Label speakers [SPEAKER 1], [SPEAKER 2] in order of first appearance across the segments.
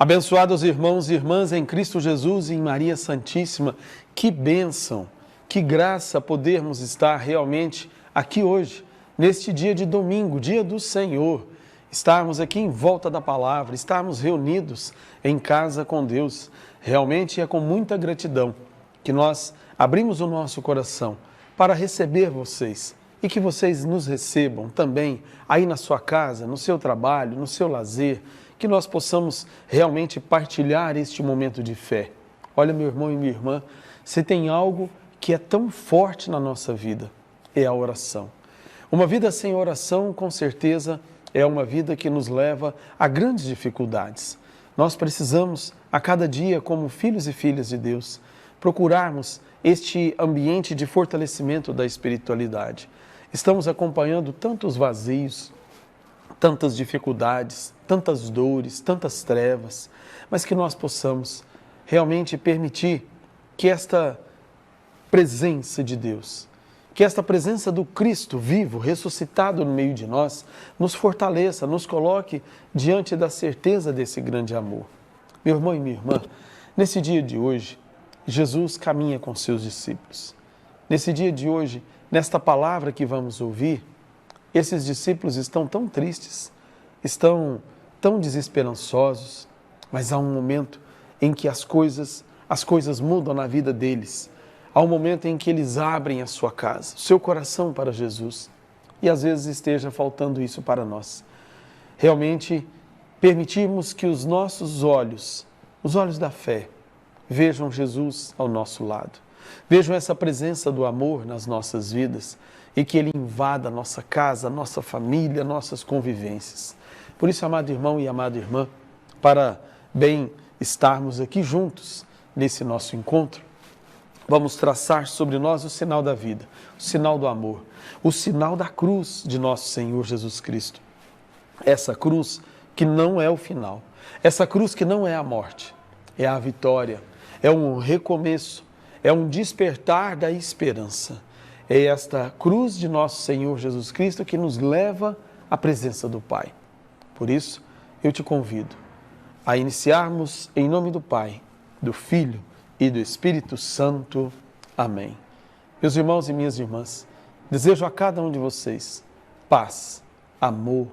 [SPEAKER 1] Abençoados irmãos e irmãs em Cristo Jesus e em Maria Santíssima, que bênção, que graça podermos estar realmente aqui hoje, neste dia de domingo, dia do Senhor, estarmos aqui em volta da palavra, estarmos reunidos em casa com Deus. Realmente é com muita gratidão que nós abrimos o nosso coração para receber vocês e que vocês nos recebam também aí na sua casa, no seu trabalho, no seu lazer, que nós possamos realmente partilhar este momento de fé. Olha, meu irmão e minha irmã, se tem algo que é tão forte na nossa vida, é a oração. Uma vida sem oração, com certeza, é uma vida que nos leva a grandes dificuldades. Nós precisamos, a cada dia, como filhos e filhas de Deus, procurarmos este ambiente de fortalecimento da espiritualidade. Estamos acompanhando tantos vazios, tantas dificuldades, tantas dores, tantas trevas, mas que nós possamos realmente permitir que esta presença de Deus, que esta presença do Cristo vivo, ressuscitado no meio de nós, nos fortaleça, nos coloque diante da certeza desse grande amor. Meu irmão e minha irmã, nesse dia de hoje, Jesus caminha com seus discípulos. Nesse dia de hoje, nesta palavra que vamos ouvir, esses discípulos estão tão tristes, estão tão desesperançosos, mas há um momento em que as coisas mudam na vida deles. Há um momento em que eles abrem a sua casa, o seu coração para Jesus. E às vezes esteja faltando isso para nós. Realmente, permitirmos que os nossos olhos, os olhos da fé, vejam Jesus ao nosso lado. Vejam essa presença do amor nas nossas vidas e que Ele invada a nossa casa, a nossa família, nossas convivências. Por isso, amado irmão e amada irmã, para bem estarmos aqui juntos nesse nosso encontro, vamos traçar sobre nós o sinal da vida, o sinal do amor, o sinal da cruz de nosso Senhor Jesus Cristo. Essa cruz que não é o final, essa cruz que não é a morte, é a vitória, é um recomeço, é um despertar da esperança. É esta cruz de nosso Senhor Jesus Cristo que nos leva à presença do Pai. Por isso, eu te convido a iniciarmos em nome do Pai, do Filho e do Espírito Santo. Amém. Meus irmãos e minhas irmãs, desejo a cada um de vocês paz, amor,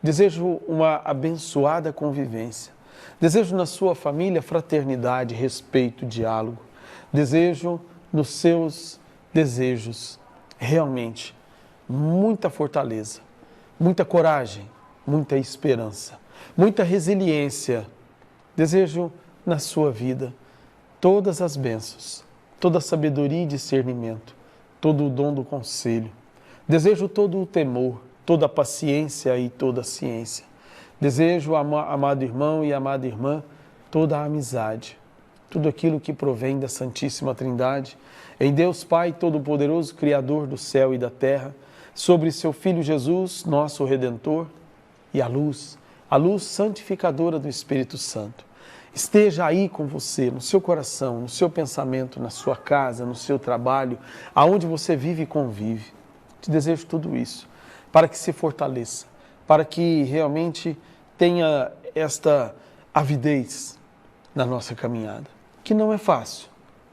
[SPEAKER 1] desejo uma abençoada convivência, desejo na sua família fraternidade, respeito, diálogo, desejo nos seus desejos realmente muita fortaleza, muita coragem, muita esperança, muita resiliência. Desejo na sua vida todas as bênçãos, toda a sabedoria e discernimento, todo o dom do conselho. Desejo todo o temor, toda a paciência e toda a ciência. Desejo, amado irmão e amada irmã, toda a amizade, tudo aquilo que provém da Santíssima Trindade, em Deus Pai Todo-Poderoso, Criador do céu e da terra, sobre seu Filho Jesus, nosso Redentor, e a luz santificadora do Espírito Santo, esteja aí com você, no seu coração, no seu pensamento, na sua casa, no seu trabalho, aonde você vive e convive. Te desejo tudo isso, para que se fortaleça, para que realmente tenha esta avidez na nossa caminhada, que não é fácil,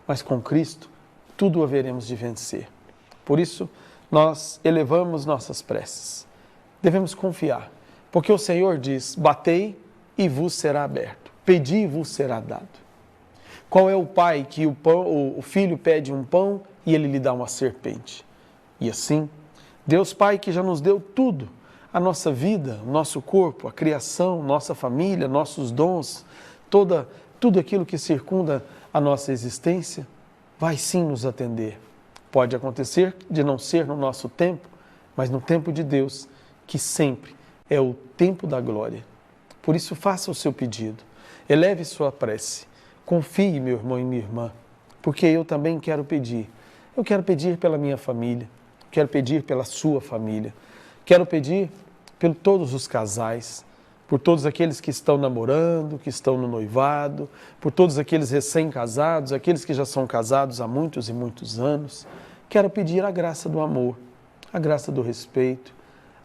[SPEAKER 1] mas com Cristo tudo haveremos de vencer. Por isso, nós elevamos nossas preces. Devemos confiar, porque o Senhor diz: batei e vos será aberto, pedi e vos será dado. Qual é o pai que o filho pede um pão e ele lhe dá uma serpente? E assim, Deus Pai, que já nos deu tudo, a nossa vida, o nosso corpo, a criação, nossa família, nossos dons, tudo aquilo que circunda a nossa existência, vai sim nos atender. Pode acontecer de não ser no nosso tempo, mas no tempo de Deus, que sempre é o tempo da glória. Por isso, faça o seu pedido, eleve sua prece, confie, meu irmão e minha irmã, porque eu também quero pedir. Eu quero pedir pela minha família, quero pedir pela sua família, quero pedir por todos os casais, por todos aqueles que estão namorando, que estão no noivado, por todos aqueles recém-casados, aqueles que já são casados há muitos e muitos anos. Quero pedir a graça do amor, a graça do respeito,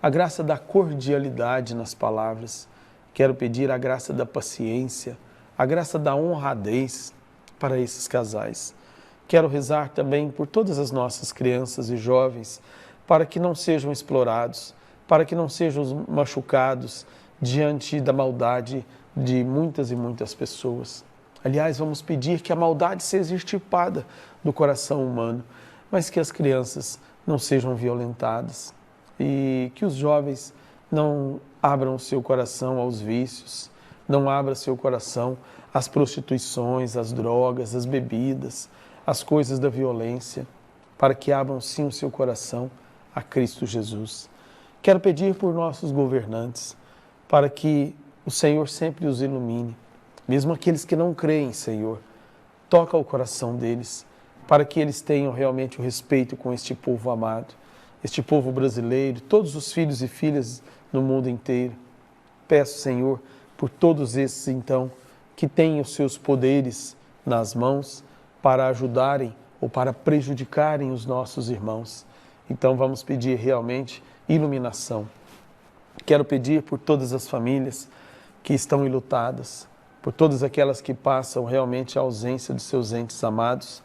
[SPEAKER 1] a graça da cordialidade nas palavras, Quero pedir a graça da paciência, a graça da honradez para esses casais. Quero rezar também por todas as nossas crianças e jovens, para que não sejam explorados, para que não sejam machucados diante da maldade de muitas e muitas pessoas. Aliás, vamos pedir que a maldade seja extirpada do coração humano, mas que as crianças não sejam violentadas e que os jovens não abram o seu coração aos vícios, não abram seu coração às prostituições, às drogas, às bebidas, às coisas da violência, para que abram sim o seu coração a Cristo Jesus. Quero pedir por nossos governantes, para que o Senhor sempre os ilumine, mesmo aqueles que não creem, Senhor, toca o coração deles, para que eles tenham realmente o respeito com este povo amado, este povo brasileiro, todos os filhos e filhas no mundo inteiro. Peço, Senhor, por todos esses, então, que têm os seus poderes nas mãos para ajudarem ou para prejudicarem os nossos irmãos. Então vamos pedir realmente iluminação. Quero pedir por todas as famílias que estão enlutadas, por todas aquelas que passam realmente a ausência de seus entes amados.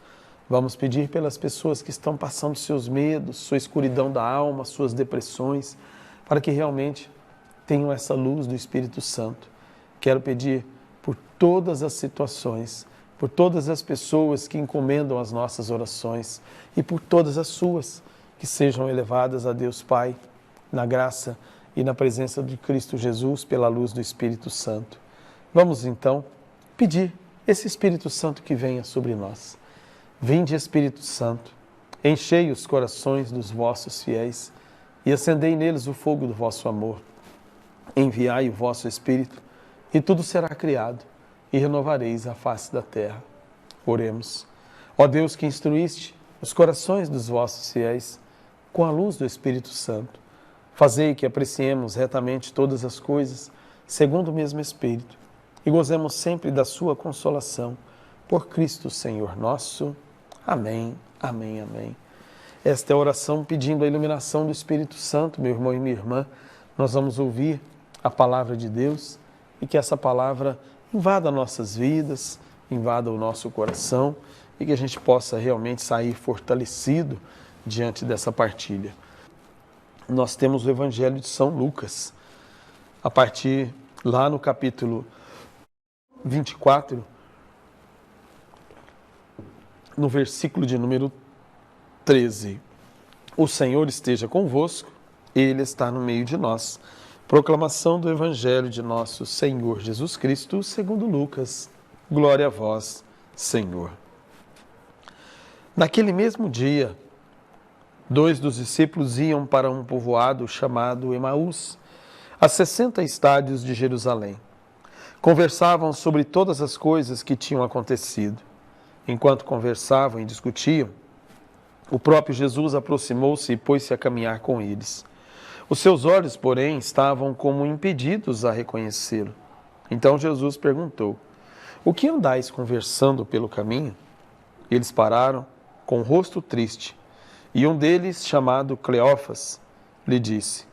[SPEAKER 1] Vamos pedir pelas pessoas que estão passando seus medos, sua escuridão da alma, suas depressões, para que realmente tenham essa luz do Espírito Santo. Quero pedir por todas as situações, por todas as pessoas que encomendam as nossas orações e por todas as suas, que sejam elevadas a Deus Pai, na graça e na presença de Cristo Jesus, pela luz do Espírito Santo. Vamos então pedir esse Espírito Santo que venha sobre nós. Vinde, Espírito Santo, enchei os corações dos vossos fiéis e acendei neles o fogo do vosso amor. Enviai o vosso Espírito e tudo será criado e renovareis a face da terra. Oremos. Ó Deus, que instruíste os corações dos vossos fiéis com a luz do Espírito Santo, fazei que apreciemos retamente todas as coisas segundo o mesmo Espírito e gozemos sempre da sua consolação. Por Cristo, Senhor nosso. Amém, amém, amém. Esta é a oração pedindo a iluminação do Espírito Santo, meu irmão e minha irmã. Nós vamos ouvir a palavra de Deus e que essa palavra invada nossas vidas, invada o nosso coração e que a gente possa realmente sair fortalecido diante dessa partilha. Nós temos o Evangelho de São Lucas, a partir lá no capítulo 24, no versículo de número 13. O Senhor esteja convosco, Ele está no meio de nós. Proclamação do Evangelho de nosso Senhor Jesus Cristo, segundo Lucas. Glória a vós, Senhor. Naquele mesmo dia, 2 dos discípulos iam para um povoado chamado Emaús, a 60 estádios de Jerusalém. Conversavam sobre todas as coisas que tinham acontecido. Enquanto conversavam e discutiam, o próprio Jesus aproximou-se e pôs-se a caminhar com eles. Os seus olhos, porém, estavam como impedidos a reconhecê-lo. Então Jesus perguntou: o que andais conversando pelo caminho? Eles pararam, com o rosto triste, e um deles, chamado Cleófas, lhe disse: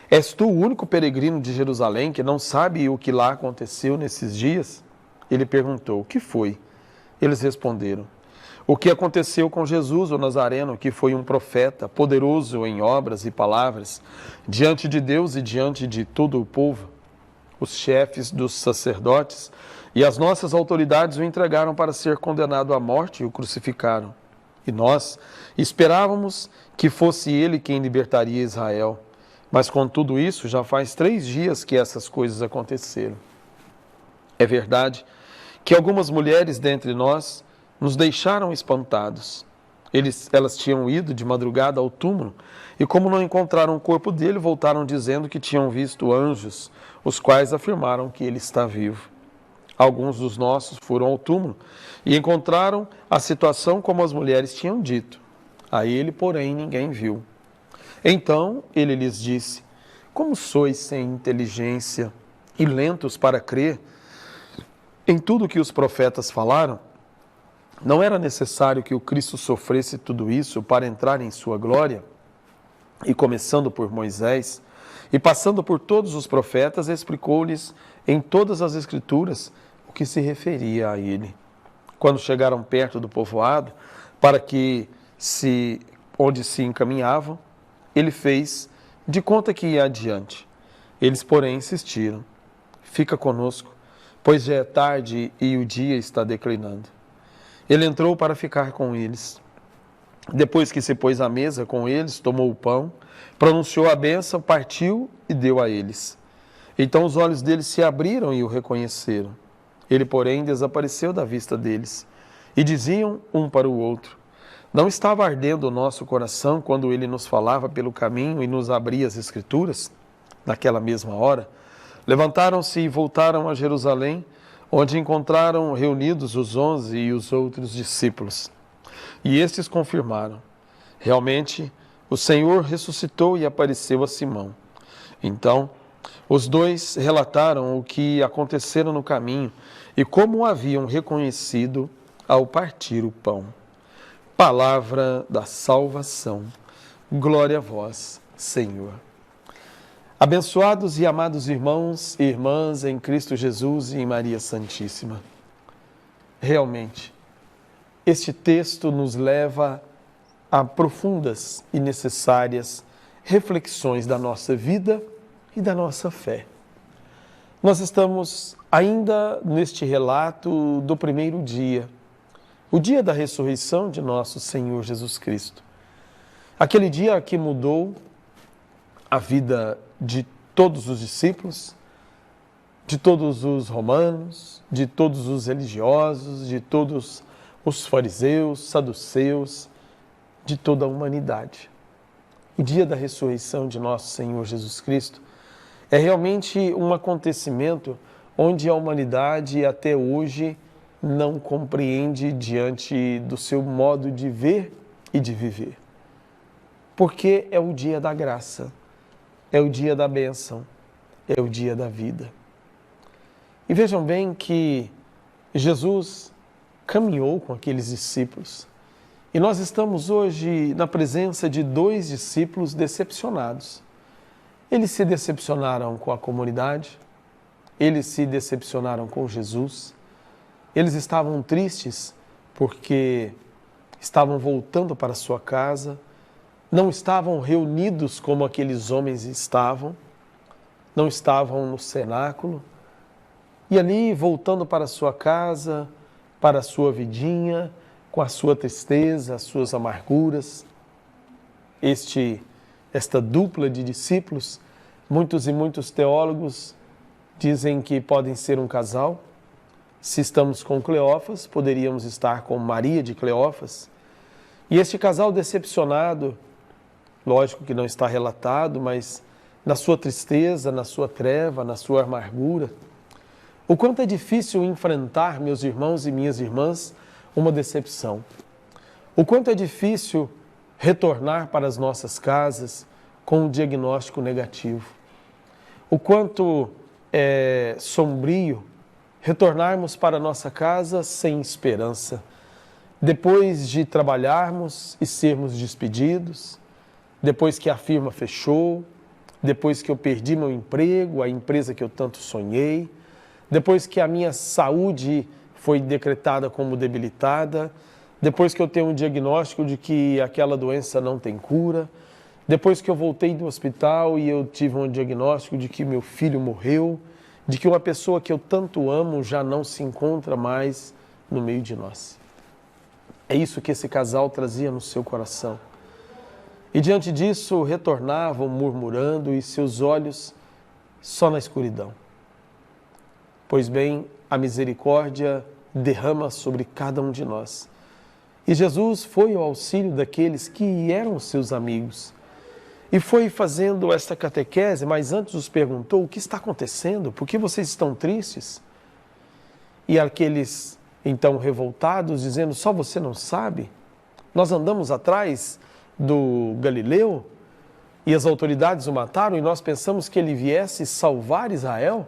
[SPEAKER 1] és tu o único peregrino de Jerusalém que não sabe o que lá aconteceu nesses dias? Ele perguntou: o que foi? Eles responderam: o que aconteceu com Jesus, o Nazareno, que foi um profeta, poderoso em obras e palavras, diante de Deus e diante de todo o povo. Os chefes dos sacerdotes e as nossas autoridades o entregaram para ser condenado à morte e o crucificaram. E nós esperávamos que fosse ele quem libertaria Israel. Mas com tudo isso, já faz 3 dias que essas coisas aconteceram. É verdade que algumas mulheres dentre nós nos deixaram espantados. Elas tinham ido de madrugada ao túmulo e, como não encontraram o corpo dele, voltaram dizendo que tinham visto anjos, os quais afirmaram que ele está vivo. Alguns dos nossos foram ao túmulo e encontraram a situação como as mulheres tinham dito. A ele, porém, ninguém viu. Então ele lhes disse: como sois sem inteligência e lentos para crer em tudo que os profetas falaram? Não era necessário que o Cristo sofresse tudo isso para entrar em sua glória? E começando por Moisés E passando por todos os profetas, explicou-lhes em todas as Escrituras o que se referia a ele. Quando chegaram perto do povoado, onde se encaminhavam, ele fez de conta que ia adiante. Eles, porém, insistiram: fica conosco, pois já é tarde e o dia está declinando. Ele entrou para ficar com eles. Depois que se pôs à mesa com eles, tomou o pão, pronunciou a bênção, partiu e deu a eles. Então os olhos deles se abriram e o reconheceram. Ele, porém, desapareceu da vista deles. E diziam um para o outro: não estava ardendo o nosso coração quando ele nos falava pelo caminho e nos abria as Escrituras? Naquela mesma hora, levantaram-se e voltaram a Jerusalém, onde encontraram reunidos os 11 e os outros discípulos. E estes confirmaram: realmente, o Senhor ressuscitou e apareceu a Simão. Então, os dois relataram o que acontecera no caminho e como o haviam reconhecido ao partir o pão. Palavra da salvação. Glória a vós, Senhor. Abençoados e amados irmãos e irmãs em Cristo Jesus e em Maria Santíssima. Realmente, este texto nos leva a profundas e necessárias reflexões da nossa vida e da nossa fé. Nós estamos ainda neste relato do primeiro dia, o dia da ressurreição de nosso Senhor Jesus Cristo. Aquele dia que mudou a vida de todos os discípulos, de todos os romanos, de todos os religiosos, de todos os fariseus, saduceus, de toda a humanidade. O dia da ressurreição de nosso Senhor Jesus Cristo é realmente um acontecimento onde a humanidade até hoje não compreende diante do seu modo de ver e de viver. Porque é o dia da graça, é o dia da bênção, é o dia da vida. E vejam bem que Jesus caminhou com aqueles discípulos. E nós estamos hoje na presença de dois discípulos decepcionados. Eles se decepcionaram com a comunidade, eles se decepcionaram com Jesus, eles estavam tristes porque estavam voltando para sua casa, não estavam reunidos como aqueles homens estavam, não estavam no cenáculo, e ali voltando para sua casa, para a sua vidinha, com a sua tristeza, as suas amarguras. Esta dupla de discípulos, muitos e muitos teólogos dizem que podem ser um casal. Se estamos com Cleófas, poderíamos estar com Maria de Cleófas. E este casal decepcionado, lógico que não está relatado, mas na sua tristeza, na sua treva, na sua amargura, o quanto é difícil enfrentar, meus irmãos e minhas irmãs, uma decepção. O quanto é difícil retornar para as nossas casas com um diagnóstico negativo. O quanto é sombrio retornarmos para a nossa casa sem esperança, depois de trabalharmos e sermos despedidos, depois que a firma fechou, depois que eu perdi meu emprego, a empresa que eu tanto sonhei, depois que a minha saúde foi decretada como debilitada, depois que eu tenho um diagnóstico de que aquela doença não tem cura, depois que eu voltei do hospital e eu tive um diagnóstico de que meu filho morreu, de que uma pessoa que eu tanto amo já não se encontra mais no meio de nós. É isso que esse casal trazia no seu coração. E diante disso retornavam murmurando e seus olhos só na escuridão. Pois bem, a misericórdia derrama sobre cada um de nós. E Jesus foi ao auxílio daqueles que eram seus amigos. E foi fazendo esta catequese, mas antes os perguntou: o que está acontecendo? Por que vocês estão tristes? E aqueles, então, revoltados, dizendo: só você não sabe? Nós andamos atrás do Galileu e as autoridades o mataram e nós pensamos que ele viesse salvar Israel?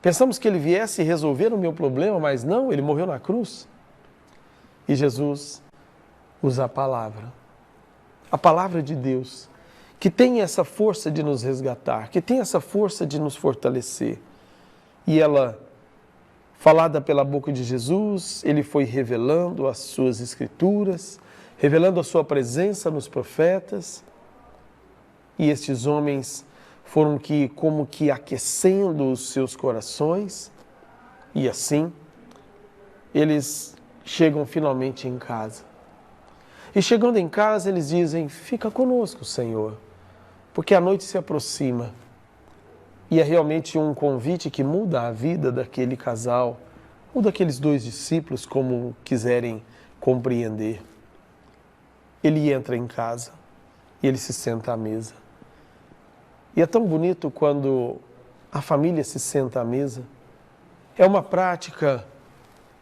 [SPEAKER 1] Pensamos que ele viesse resolver o meu problema, mas não, ele morreu na cruz. E Jesus usa a palavra de Deus, que tem essa força de nos resgatar, que tem essa força de nos fortalecer. E ela, falada pela boca de Jesus, ele foi revelando as suas escrituras, revelando a sua presença nos profetas, e estes homens foram como que aquecendo os seus corações, e assim eles chegam finalmente em casa. E chegando em casa, eles dizem: fica conosco, Senhor, porque a noite se aproxima. E é realmente um convite que muda a vida daquele casal, ou daqueles dois discípulos, como quiserem compreender. Ele entra em casa e ele se senta à mesa. E é tão bonito quando a família se senta à mesa. É uma prática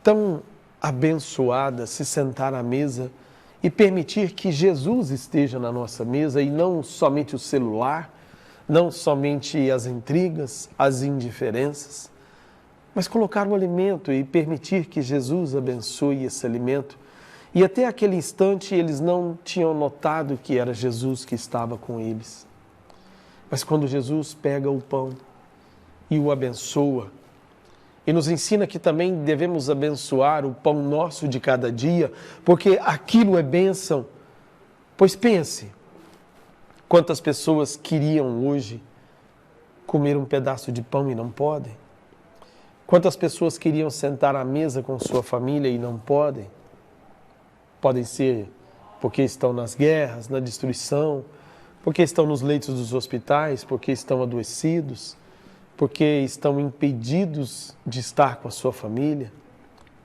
[SPEAKER 1] tão abençoada se sentar à mesa e permitir que Jesus esteja na nossa mesa e não somente o celular, não somente as intrigas, as indiferenças, mas colocar o alimento e permitir que Jesus abençoe esse alimento. E até aquele instante eles não tinham notado que era Jesus que estava com eles. Mas quando Jesus pega o pão e o abençoa, e nos ensina que também devemos abençoar o pão nosso de cada dia, porque aquilo é bênção. Pois pense, quantas pessoas queriam hoje comer um pedaço de pão e não podem? Quantas pessoas queriam sentar à mesa com sua família e não podem? Podem ser porque estão nas guerras, na destruição, porque estão nos leitos dos hospitais, porque estão adoecidos, porque estão impedidos de estar com a sua família.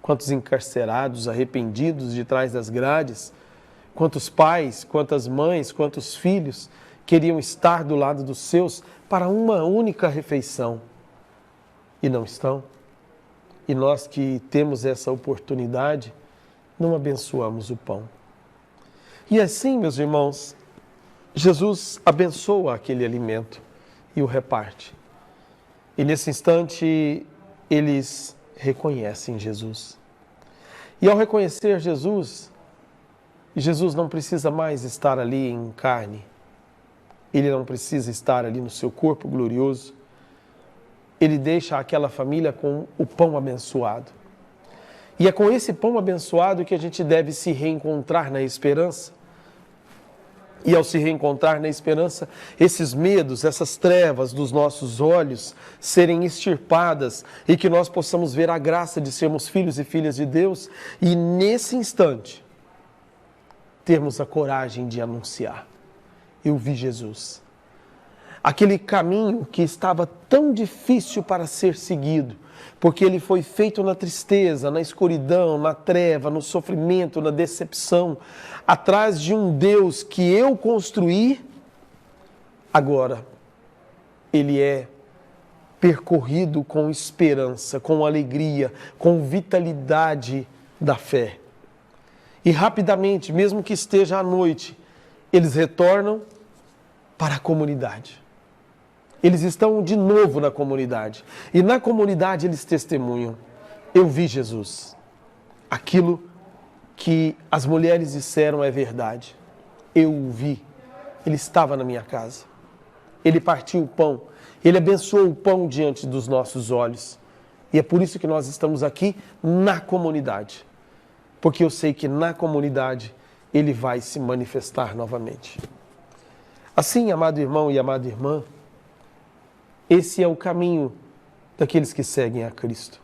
[SPEAKER 1] Quantos encarcerados, arrependidos de trás das grades, quantos pais, quantas mães, quantos filhos queriam estar do lado dos seus para uma única refeição e não estão. E nós que temos essa oportunidade, não abençoamos o pão. E assim, meus irmãos, Jesus abençoa aquele alimento e o reparte. E nesse instante, eles reconhecem Jesus. E ao reconhecer Jesus, Jesus não precisa mais estar ali em carne. Ele não precisa estar ali no seu corpo glorioso. Ele deixa aquela família com o pão abençoado. E é com esse pão abençoado que a gente deve se reencontrar na esperança. E ao se reencontrar na esperança, esses medos, essas trevas dos nossos olhos serem extirpadas e que nós possamos ver a graça de sermos filhos e filhas de Deus e nesse instante termos a coragem de anunciar: eu vi Jesus. Aquele caminho que estava tão difícil para ser seguido, porque ele foi feito na tristeza, na escuridão, na treva, no sofrimento, na decepção, atrás de um Deus que eu construí, agora ele é percorrido com esperança, com alegria, com vitalidade da fé. E rapidamente, mesmo que esteja à noite, eles retornam para a comunidade. Eles estão de novo na comunidade. E na comunidade eles testemunham: eu vi Jesus. Aquilo que as mulheres disseram é verdade. Eu o vi. Ele estava na minha casa. Ele partiu o pão. Ele abençoou o pão diante dos nossos olhos. E é por isso que nós estamos aqui na comunidade. Porque eu sei que na comunidade ele vai se manifestar novamente. Assim, amado irmão e amada irmã, esse é o caminho daqueles que seguem a Cristo.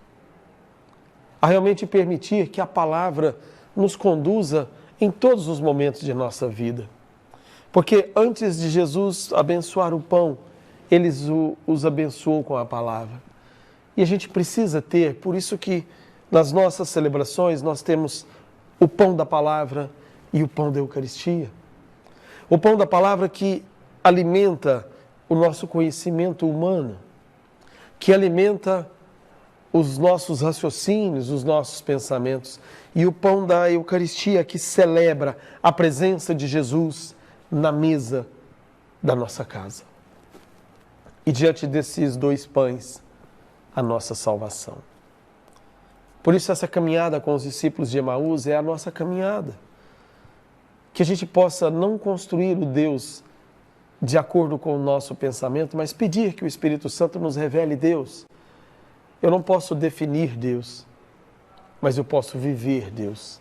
[SPEAKER 1] A realmente permitir que a palavra nos conduza em todos os momentos de nossa vida. Porque antes de Jesus abençoar o pão, ele os abençoou com a palavra. E a gente precisa ter, por isso que nas nossas celebrações nós temos o pão da palavra e o pão da Eucaristia. O pão da palavra que alimenta o nosso conhecimento humano, que alimenta os nossos raciocínios, os nossos pensamentos, e o pão da Eucaristia que celebra a presença de Jesus na mesa da nossa casa. E diante desses dois pães, a nossa salvação. Por isso essa caminhada com os discípulos de Emaús é a nossa caminhada. Que a gente possa não construir o Deus de acordo com o nosso pensamento, mas pedir que o Espírito Santo nos revele Deus. Eu não posso definir Deus, mas eu posso viver Deus.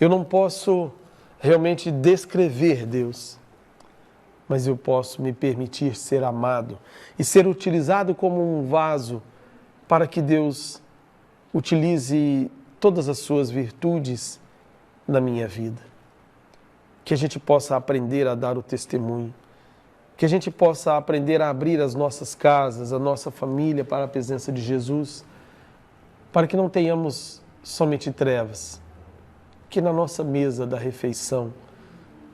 [SPEAKER 1] Eu não posso realmente descrever Deus, mas eu posso me permitir ser amado e ser utilizado como um vaso para que Deus utilize todas as suas virtudes na minha vida. Que a gente possa aprender a dar o testemunho, que a gente possa aprender a abrir as nossas casas, a nossa família para a presença de Jesus, para que não tenhamos somente trevas, que na nossa mesa da refeição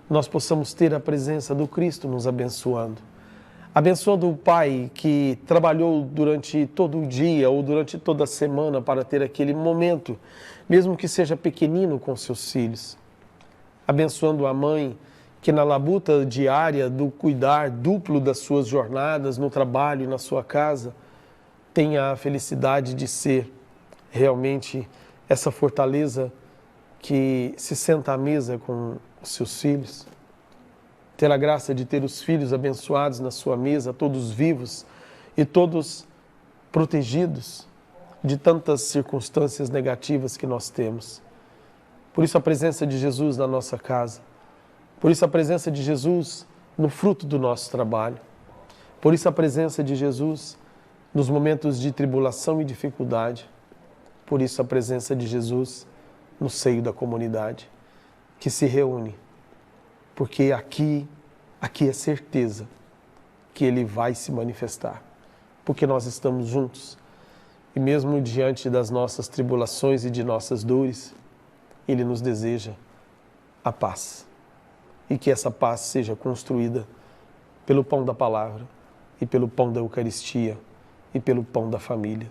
[SPEAKER 1] nós possamos ter a presença do Cristo nos abençoando. Abençoando o pai que trabalhou durante todo o dia ou durante toda a semana para ter aquele momento, mesmo que seja pequenino, com seus filhos. Abençoando a mãe que na labuta diária do cuidar duplo das suas jornadas no trabalho e na sua casa, tenha a felicidade de ser realmente essa fortaleza que se senta à mesa com os seus filhos. Ter a graça de ter os filhos abençoados na sua mesa, todos vivos e todos protegidos de tantas circunstâncias negativas que nós temos. Por isso a presença de Jesus na nossa casa. Por isso a presença de Jesus no fruto do nosso trabalho. Por isso a presença de Jesus nos momentos de tribulação e dificuldade. Por isso a presença de Jesus no seio da comunidade, que se reúne. Porque aqui é certeza que Ele vai se manifestar. Porque nós estamos juntos. E mesmo diante das nossas tribulações e de nossas dores, Ele nos deseja a paz. E que essa paz seja construída pelo pão da palavra e pelo pão da Eucaristia e pelo pão da família.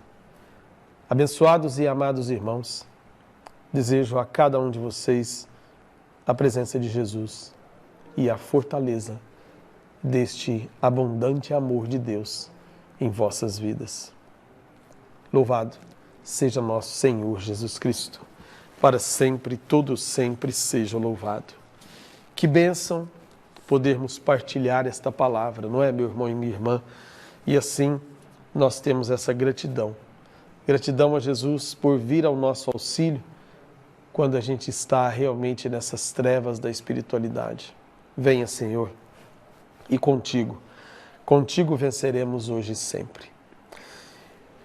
[SPEAKER 1] Abençoados e amados irmãos, desejo a cada um de vocês a presença de Jesus e a fortaleza deste abundante amor de Deus em vossas vidas. Louvado seja nosso Senhor Jesus Cristo, para sempre, todo sempre seja louvado. Que bênção podermos partilhar esta palavra, não é, meu irmão e minha irmã? E assim nós temos essa gratidão. Gratidão a Jesus por vir ao nosso auxílio quando a gente está realmente nessas trevas da espiritualidade. Venha, Senhor, e contigo venceremos hoje e sempre.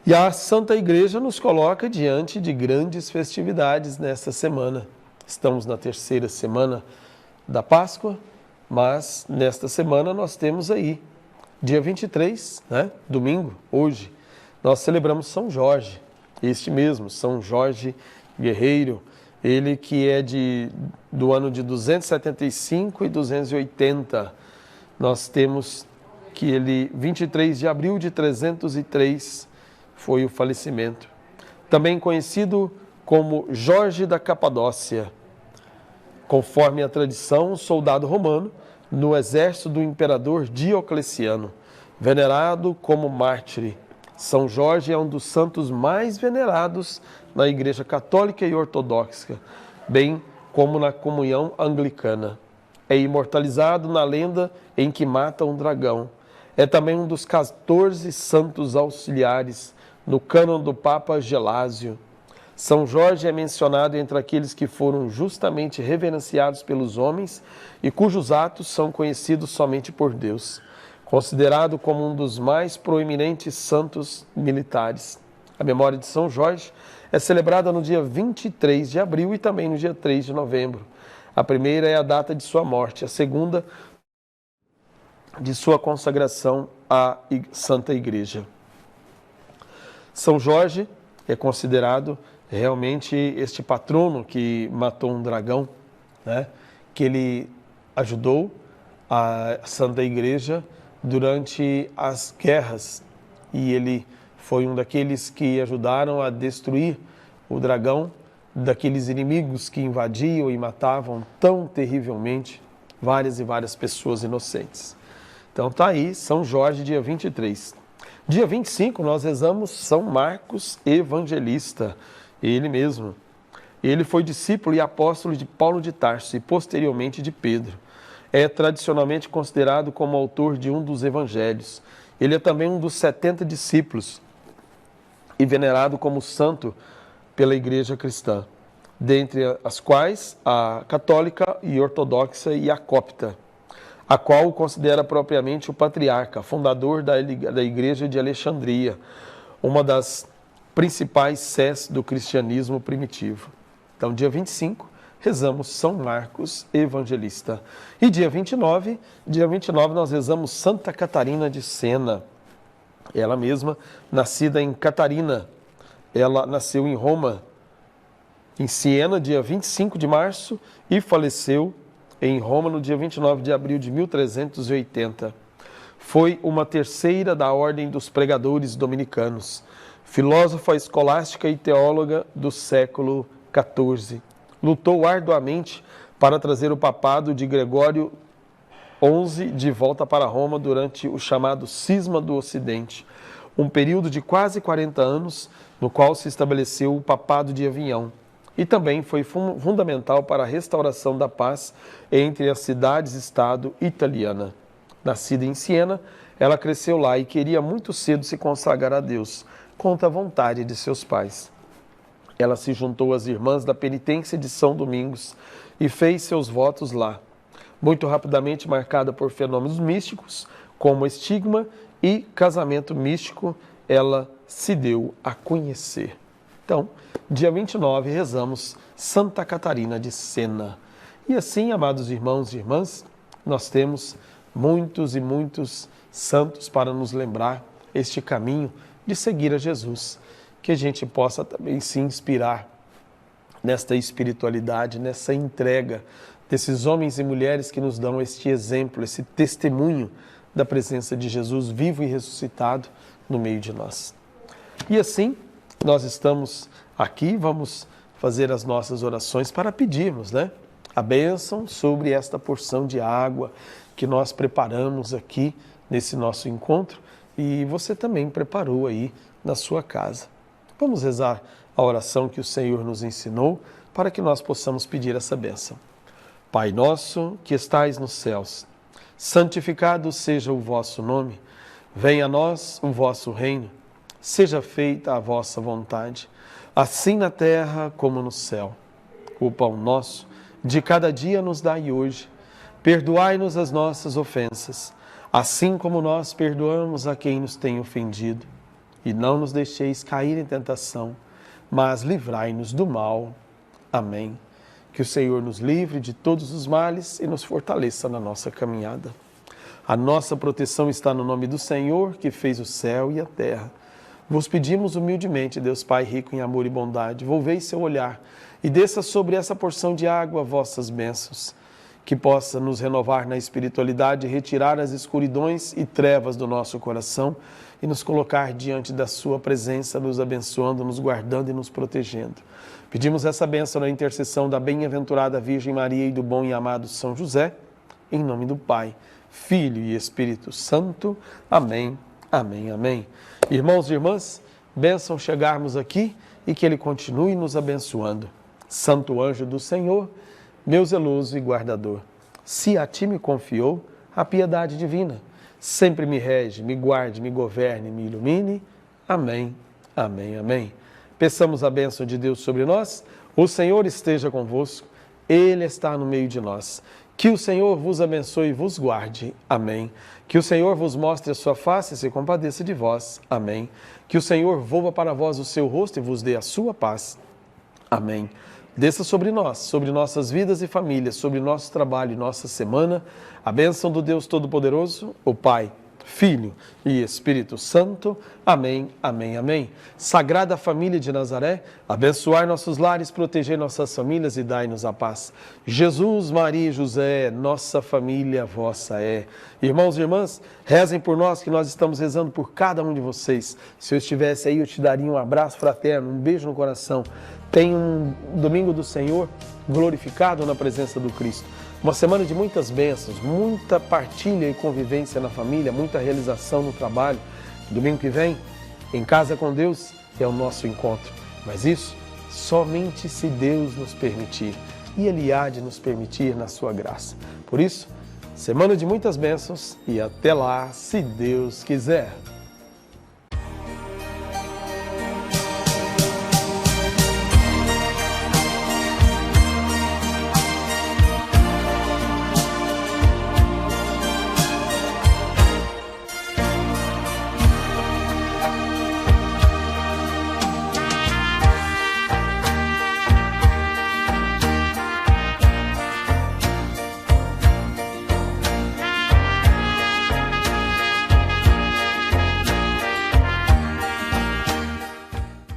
[SPEAKER 1] E a Santa Igreja nos coloca diante de grandes festividades nesta semana. Estamos na terceira semana da Páscoa, mas nesta semana nós temos aí, dia 23, domingo, hoje, nós celebramos São Jorge, este mesmo, São Jorge Guerreiro, ele que é do ano de 275 e 280. Nós temos que ele, 23 de abril de 303, foi o falecimento. Também conhecido como Jorge da Capadócia. Conforme a tradição, um soldado romano no exército do imperador Diocleciano, venerado como mártir. São Jorge é um dos santos mais venerados na Igreja Católica e Ortodoxa, bem como na comunhão anglicana. É imortalizado na lenda em que mata um dragão. É também um dos 14 santos auxiliares no cânon do Papa Gelásio. São Jorge é mencionado entre aqueles que foram justamente reverenciados pelos homens e cujos atos são conhecidos somente por Deus. Considerado como um dos mais proeminentes santos militares. A memória de São Jorge é celebrada no dia 23 de abril e também no dia 3 de novembro. A primeira é a data de sua morte, a segunda de sua consagração à Santa Igreja. São Jorge é considerado realmente este patrono que matou um dragão, que ele ajudou a Santa Igreja durante as guerras e ele foi um daqueles que ajudaram a destruir o dragão daqueles inimigos que invadiam e matavam tão terrivelmente várias e várias pessoas inocentes. Então tá aí, São Jorge, dia 23. Dia 25 nós rezamos São Marcos Evangelista, ele mesmo. Ele foi discípulo e apóstolo de Paulo de Tarso e posteriormente de Pedro. é tradicionalmente considerado como autor de um dos evangelhos. Ele é também um dos 70 discípulos e venerado como santo pela Igreja cristã, dentre as quais a católica e ortodoxa e a copta, a qual o considera propriamente o patriarca, fundador da Igreja de Alexandria, uma das principais sés do cristianismo primitivo. Então, dia 25, rezamos São Marcos Evangelista. E dia 29 nós rezamos Santa Catarina de Sena. Ela mesma, nascida em Catarina, ela nasceu em Roma, em Siena, dia 25 de março, e faleceu em Roma no dia 29 de abril de 1380. Foi uma terceira da Ordem dos Pregadores Dominicanos, filósofa escolástica e teóloga do século XIV. Lutou arduamente para trazer o papado de Gregório XI de volta para Roma durante o chamado Cisma do Ocidente, um período de quase 40 anos no qual se estabeleceu o papado de Avião. E também foi fundamental para a restauração da paz entre as cidades-estado italiana. Nascida em Siena, ela cresceu lá e queria muito cedo se consagrar a Deus, contra a vontade de seus pais. Ela se juntou às Irmãs da Penitência de São Domingos e fez seus votos lá. Muito rapidamente marcada por fenômenos místicos, como estigma e casamento místico, ela se deu a conhecer. Então, dia 29, rezamos Santa Catarina de Sena. E assim, amados irmãos e irmãs, nós temos muitos e muitos santos para nos lembrar este caminho de seguir a Jesus. Que a gente possa também se inspirar nesta espiritualidade, nessa entrega desses homens e mulheres que nos dão este exemplo, esse testemunho da presença de Jesus vivo e ressuscitado no meio de nós. E assim, nós estamos aqui, vamos fazer as nossas orações para pedirmos, a bênção sobre esta porção de água que nós preparamos aqui nesse nosso encontro e você também preparou aí na sua casa. Vamos rezar a oração que o Senhor nos ensinou para que nós possamos pedir essa bênção. Pai nosso que estais nos céus, santificado seja o vosso nome, venha a nós o vosso reino, seja feita a vossa vontade, assim na terra como no céu. O pão nosso de cada dia nos dai hoje, perdoai-nos as nossas ofensas, assim como nós perdoamos a quem nos tem ofendido. E não nos deixeis cair em tentação, mas livrai-nos do mal. Amém. Que o Senhor nos livre de todos os males e nos fortaleça na nossa caminhada. A nossa proteção está no nome do Senhor, que fez o céu e a terra. Vos pedimos humildemente, Deus Pai rico em amor e bondade, volvei seu olhar e desça sobre essa porção de água vossas bênçãos, que possa nos renovar na espiritualidade, retirar as escuridões e trevas do nosso coração e nos colocar diante da sua presença, nos abençoando, nos guardando e nos protegendo. Pedimos essa bênção na intercessão da bem-aventurada Virgem Maria e do bom e amado São José, em nome do Pai, Filho e Espírito Santo. Amém, amém, amém. Irmãos e irmãs, bênção chegarmos aqui e que Ele continue nos abençoando. Santo anjo do Senhor, meu zeloso e guardador, se a ti me confiou a piedade divina, sempre me rege, me guarde, me governe, me ilumine. Amém, amém, amém. Peçamos a bênção de Deus sobre nós. O Senhor esteja convosco, Ele está no meio de nós. Que o Senhor vos abençoe e vos guarde. Amém. Que o Senhor vos mostre a sua face e se compadeça de vós. Amém. Que o Senhor volva para vós o seu rosto e vos dê a sua paz. Amém. Desça sobre nós, sobre nossas vidas e famílias, sobre nosso trabalho e nossa semana, a bênção do Deus Todo-Poderoso, o Pai, Filho e Espírito Santo. Amém, amém, amém. Sagrada Família de Nazaré, abençoai nossos lares, protegei nossas famílias e dai-nos a paz. Jesus, Maria e José, nossa família vossa é. Irmãos e irmãs, rezem por nós, que nós estamos rezando por cada um de vocês. Se eu estivesse aí, eu te daria um abraço fraterno, um beijo no coração. Tenha um domingo do Senhor glorificado na presença do Cristo. Uma semana de muitas bênçãos, muita partilha e convivência na família, muita realização no trabalho. Domingo que vem, em Casa com Deus, é o nosso encontro. Mas isso somente se Deus nos permitir. E Ele há de nos permitir na sua graça. Por isso, Semana de muitas bênçãos e até lá, se Deus quiser.